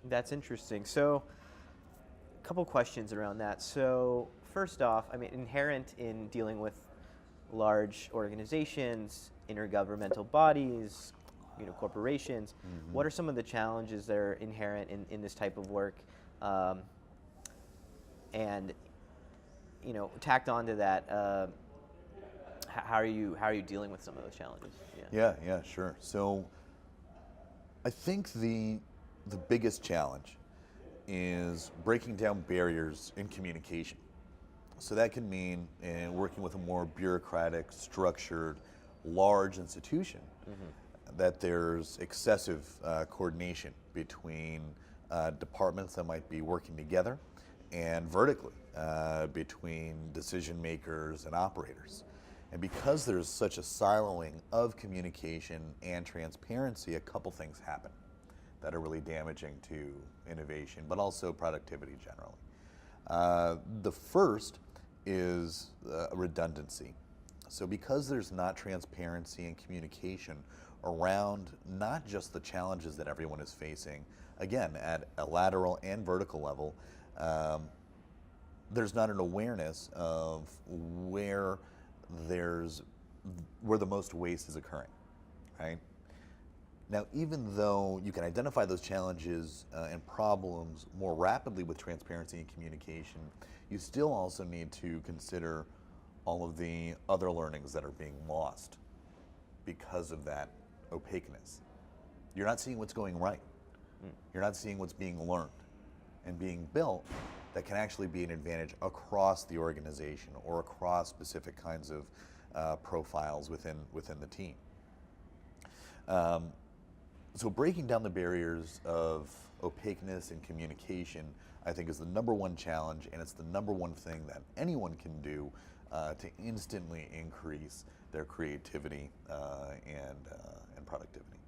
That's interesting. So, a couple questions around that. So, first off, I mean, inherent in dealing with large organizations, intergovernmental bodies, corporations, Hmm. what are some of the challenges that are inherent in this type of work? Um, and, tacked onto that, how are you dealing with some of those challenges? Yeah. Yeah, sure. So I think the biggest challenge is breaking down barriers in communication. So that can mean working with a more bureaucratic, structured, large institution, Hmm. that there's excessive coordination between departments that might be working together and vertically between decision makers and operators. And because there's such a siloing of communication and transparency, a couple things happen that are really damaging to innovation, but also productivity generally. The first is redundancy. So because there's not transparency and communication around not just the challenges that everyone is facing, again, at a lateral and vertical level, um, there's not an awareness of there's where the most waste is occurring, right? Now, even though you can identify those challenges and problems more rapidly with transparency and communication, you still also need to consider all of the other learnings that are being lost because of that opaqueness. You're not seeing what's going right. You're not seeing what's being learned and being built that can actually be an advantage across the organization or across specific kinds of profiles within the team. Um, so breaking down the barriers of opaqueness and communication, I think, is the number one challenge, and it's the number one thing that anyone can do to instantly increase their creativity and productivity.